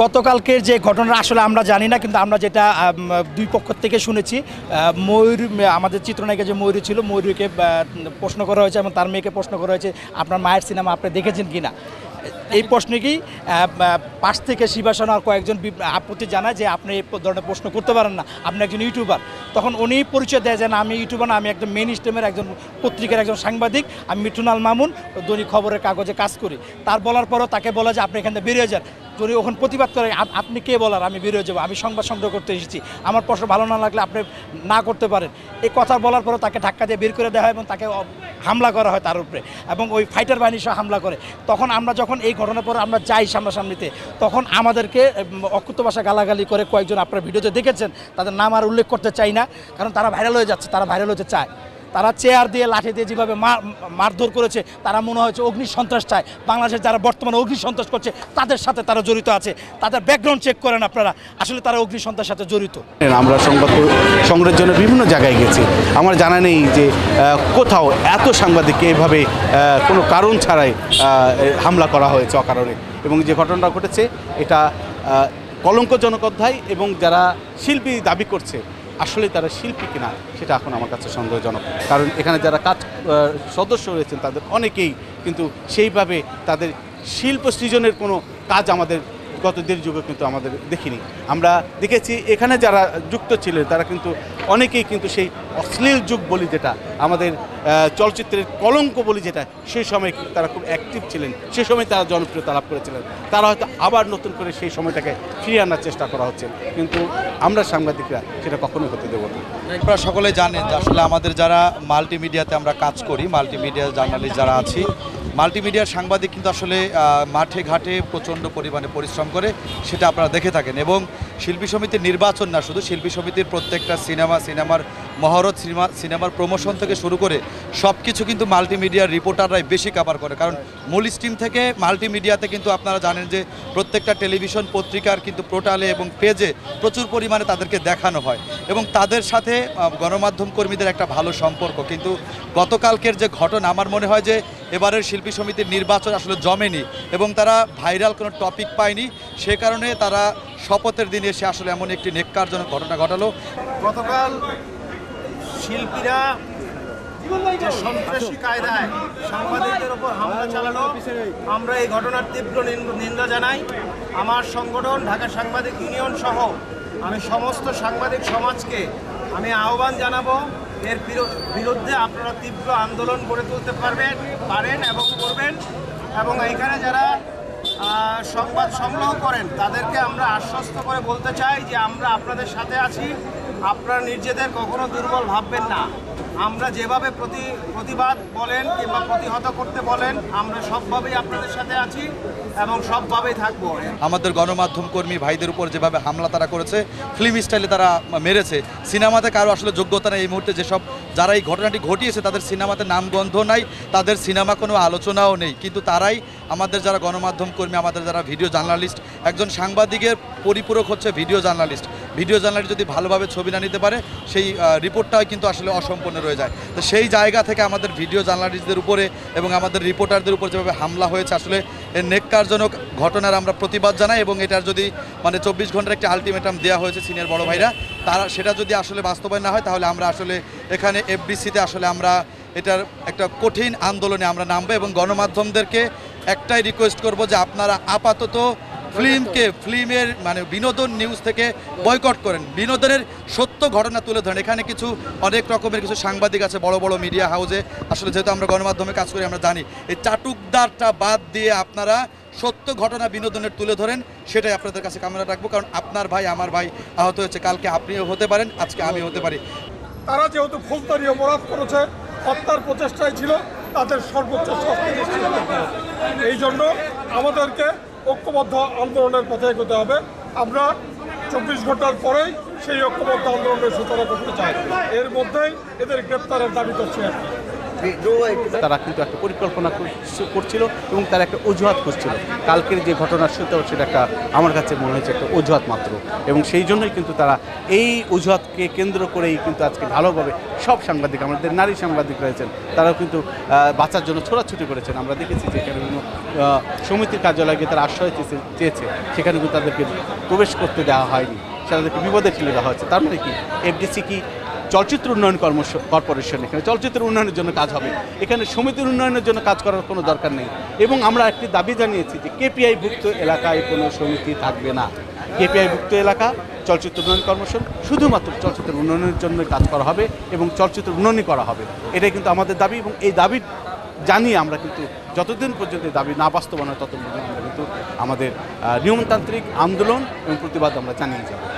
গতকালকের যে ঘটনা আসলে আমরা জানি না, কিন্তু আমরা যেটা দুই পক্ষ থেকে শুনেছি, ময়ূর আমাদের চিত্রনায়িকা যে ময়ূরী ছিল, ময়ূরীকে প্রশ্ন করা হয়েছে এবং তার মেয়েকে প্রশ্ন করা হয়েছে আপনার মায়ের সিনেমা আপনি দেখেছেন কিনা। এই প্রশ্নেকেই পাশ থেকে শিবাসন আর কয়েকজন আপত্তি জানায় যে আপনি এই ধরনের প্রশ্ন করতে পারেন না, আপনি একজন ইউটিউবার। তখন উনি পরিচয় দেয় যে না, আমি ইউটিউবার না, আমি একজন মেইন স্ট্রিমের একজন পত্রিকার একজন সাংবাদিক, আমি মিঠুন আল মামুন, দৈনিক খবরের কাগজে কাজ করি। তার বলার পরও তাকে বলা যে আপনি এখান থেকে বেরিয়ে যান। যদি ওখানে প্রতিবাদ করে আপনি কে বলার আমি বেরিয়ে যাবো, আমি সংবাদ সংগ্রহ করতে এসেছি, আমার প্রশ্ন ভালো না লাগলে আপনি না করতে পারেন। এই কথা বলার পরও তাকে ধাক্কা দিয়ে বের করে দেওয়া হয় এবং তাকে হামলা করা হয় তার উপরে, এবং ওই ফাইটার বাহিনী সহ হামলা করে। তখন আমরা যখন এই ঘটনার পর আমরা যাই সামনাসামনিতে, তখন আমাদেরকে অকথ্য ভাষা গালাগালি করে কয়েকজন, আপনার ভিডিওতে দেখেছেন, তাদের নাম আর উল্লেখ করতে চাই না, কারণ তারা ভাইরাল হয়ে যাচ্ছে, তারা ভাইরাল হতে চায়। তারা চেয়ার দিয়ে লাঠি দিয়ে যেভাবে মারধর করেছে, তারা মনে হচ্ছে অগ্নি সন্ত্রাস চায়। বাংলাদেশের যারা বর্তমানে অগ্নি সন্ত্রাস করছে তাদের সাথে তারা জড়িত আছে, তাদের ব্যাকগ্রাউন্ড চেক করেন আপনারা, আসলে তারা অগ্নি সন্ত্রাসের সাথে জড়িত। আমরা সংবাদ সংগ্রহের জন্য বিভিন্ন জায়গায় গেছি, আমার জানা নেই যে কোথাও এত সাংবাদিককে এভাবে কোনো কারণ ছাড়াই হামলা করা হয়েছে অকারণে। এবং যে ঘটনাটা ঘটেছে এটা কলঙ্কজনক অধ্যায়, এবং যারা শিল্পী দাবি করছে আসলে তারা শিল্পী কিনা সেটা এখন আমার কাছে সন্দেহজনক। কারণ এখানে যারা কাজ সদস্য রয়েছেন তাদের অনেকেই কিন্তু সেইভাবে তাদের শিল্প সৃজনের কোনো কাজ আমাদের গত দেড় যুগে কিন্তু আমাদের দেখিনি। আমরা দেখেছি এখানে যারা যুক্ত ছিলেন তারা কিন্তু অনেকেই কিন্তু সেই অশ্লীল যুগ বলি, যেটা আমাদের চলচ্চিত্রের কলঙ্ক বলি, যেটা সেই সময় তারা খুব অ্যাক্টিভ ছিলেন, সেই সময় তারা জনপ্রিয়তা লাভ করেছিলেন। তারা হয়তো আবার নতুন করে সেই সময়টাকে ফিরিয়ে আনার চেষ্টা করা হচ্ছে, কিন্তু আমরা সাংবাদিকরা সেটা কখনোই হতে দেবো না। আপনারা সকলে জানেন যে আসলে আমাদের যারা মাল্টিমিডিয়াতে আমরা কাজ করি, মাল্টিমিডিয়া জার্নালিস্ট যারা আছি, মাল্টিমিডিয়ার সাংবাদিক কিন্তু আসলে মাঠে ঘাটে প্রচণ্ড পরিমাণে পরিশ্রম করে, সেটা আপনারা দেখে থাকেন। এবং শিল্পী সমিতির নির্বাচন না, শুধু শিল্পী সমিতির প্রত্যেকটা সিনেমার মহরত, সিনেমার প্রমোশন থেকে শুরু করে সব কিছু কিন্তু মাল্টিমিডিয়ার রিপোর্টাররাই বেশি কভার করে। কারণ মূল স্ট্রিম থেকে মাল্টিমিডিয়াতে কিন্তু আপনারা জানেন যে প্রত্যেকটা টেলিভিশন পত্রিকার কিন্তু পোর্টালে এবং পেজে প্রচুর পরিমাণে তাদেরকে দেখানো হয়, এবং তাদের সাথে গণমাধ্যম কর্মীদের একটা ভালো সম্পর্ক। কিন্তু গতকালকের যে ঘটনা, আমার মনে হয় যে এবারের শিল্পী সমিতির নির্বাচন আসলে জমেনি, এবং তারা ভাইরাল কোনো টপিক পায়নি, সে কারণে তারা শপথের দিনে এসে আসলে এমন একটি নেক্কারজনক ঘটনা ঘটালো। গতকাল শিল্পীরা যে সন্ত্রাসী কায়দায় সাংবাদিকদের ওপর হামলা চালানো, আমরা এই ঘটনার তীব্র নিন্দা জানাই। আমার সংগঠন ঢাকা সাংবাদিক ইউনিয়ন সহ আমি সমস্ত সাংবাদিক সমাজকে আমি আহ্বান জানাবো, এর বিরুদ্ধে আপনারা তীব্র আন্দোলন গড়ে তুলতে পারেন এবং করবেন। এবং এইখানে যারা সংবাদ সংগ্রহ করেন তাদেরকে আমরা আশ্বস্ত করে বলতে চাই যে আমরা আপনাদের সাথে আছি, আপনারা নিজেদের কখনো দুর্বল ভাববেন না। আমরা যেভাবে প্রতিবাদ বলেন কিংবা প্রতিহত করতে বলেন, আমরা সবভাবেই আপনাদের সাথে আছি এবং সবভাবেই থাকবো। আমাদের গণমাধ্যম কর্মী ভাইদের উপর যেভাবে হামলা তারা করেছে, ফিল্ম স্টাইলে তারা মেরেছে, সিনেমাতে কারো আসলে যোগ্যতা নেই এই মুহূর্তে। যেসব যারা এই ঘটনাটি ঘটিয়েছে তাদের সিনেমাতে নামগন্ধ নাই, তাদের সিনেমা কোনো আলোচনাও নেই, কিন্তু তারাই আমাদের যারা গণমাধ্যম কর্মী, আমাদের যারা ভিডিও জার্নালিস্ট, একজন সাংবাদিকের পরিপূরক হচ্ছে ভিডিও জার্নালিস্ট যদি ভালোভাবে ছবি না নিতে পারে সেই রিপোর্টটাও কিন্তু আসলে অসম্পূর্ণ রয়ে যায়। তো সেই জায়গা থেকে আমাদের ভিডিও জার্নালিস্টদের উপরে এবং আমাদের রিপোর্টারদের উপর যেভাবে হামলা হয়েছে, আসলে এর নেক্কারজনক ঘটনার আমরা প্রতিবাদ জানাই। এবং এটার যদি 24 ঘন্টার একটি আলটিমেটাম দেওয়া হয়েছে সিনিয়র বড় ভাইরা, তারা সেটা যদি আসলে বাস্তবায়ন না হয়, তাহলে আমরা আসলে এখানে এফডিসিতে আসলে আমরা এটার একটা কঠিন আন্দোলনে আমরা নামবো। এবং গণমাধ্যমদেরকে একটাই রিকোয়েস্ট করব যে আপনারা আপাতত ফিল্মের মানে বিনোদন নিউজ থেকে বয়কট করেন, বিনোদনের সত্য ঘটনা তুলে ধরেন। এখানে অনেক রকমের কিছু সাংবাদিক আছে বড় বড় মিডিয়া হাউসে, আসলে যেহেতু আমরা গণমাধ্যমে কাজ করি আমরা জানি, এই চাটুকদারটা বাদ দিয়ে আপনারা সত্য ঘটনা বিনোদনের তুলে ধরেন, সেটাই আপনাদের কাছে কামনা রাখবো। কারণ আপনার ভাই আমার ভাই আহত হয়েছে, কালকে আপনিও হতে পারেন, আজকে আমি হতে পারি। তারা যেহেতু ফৌজদারি অপরাধ করেছে, হত্যার প্রচেষ্টায় ছিল, তাদের সর্বোচ্চ শাস্তি নিশ্চিত করতে হবে। এই জন্য আমাদেরকে ঐক্যবদ্ধ আন্দোলনের পথে এগোতে হবে। আমরা 24 ঘন্টার পরেই সেই ঐক্যবদ্ধ আন্দোলনের সূচনা করতে চাই। এর মধ্যেই এদের গ্রেপ্তারের দাবি করছি আর কি। তারা কিন্তু একটা পরিকল্পনা করছিল এবং তারা একটা অজুহাত করছিল। কালকের যে ঘটনার সূত্র সেটা একটা আমার কাছে মনে হয়েছে একটা অজুহাত মাত্র, এবং সেই জন্যই কিন্তু তারা এই অজুহাতকে কেন্দ্র করেই কিন্তু আজকে ভালোভাবে সব সাংবাদিক, আমাদের নারী সাংবাদিক রয়েছেন, তারাও কিন্তু বাঁচার জন্য ছোটাছুটি করেছেন। আমরা দেখেছি যে এখানে বিভিন্ন সমিতির কার্যালয়ে তারা আশ্রয় চেয়েছে, সেখানে কিন্তু তাদেরকে প্রবেশ করতে দেওয়া হয়নি, তাদেরকে বিপদে ঠেলে দেওয়া হচ্ছে। তার মানে কি এফডিসি কি চলচ্চিত্র উন্নয়ন কর্পোরেশন, এখানে চলচ্চিত্র উন্নয়নের জন্য কাজ হবে, এখানে সমিতির উন্নয়নের জন্য কাজ করার কোনো দরকার নেই। এবং আমরা একটি দাবি জানিয়েছি যে কেপিআইভুক্ত এলাকায় কোনো সমিতি থাকবে না। কেপিআইভুক্ত এলাকা চলচ্চিত্র উন্নয়ন কর্মসূচি শুধুমাত্র চলচ্চিত্র উন্নয়নের জন্য কাজ করা হবে এবং চলচ্চিত্র উন্নয়নই করা হবে, এটাই কিন্তু আমাদের দাবি। এবং এই দাবি জানিয়ে আমরা কিন্তু যতদিন পর্যন্ত এই দাবি না বাস্তবায়ন হয় ততদিন আমরা কিন্তু আমাদের নিয়মতান্ত্রিক আন্দোলন এবং প্রতিবাদ আমরা জানিয়ে যাব।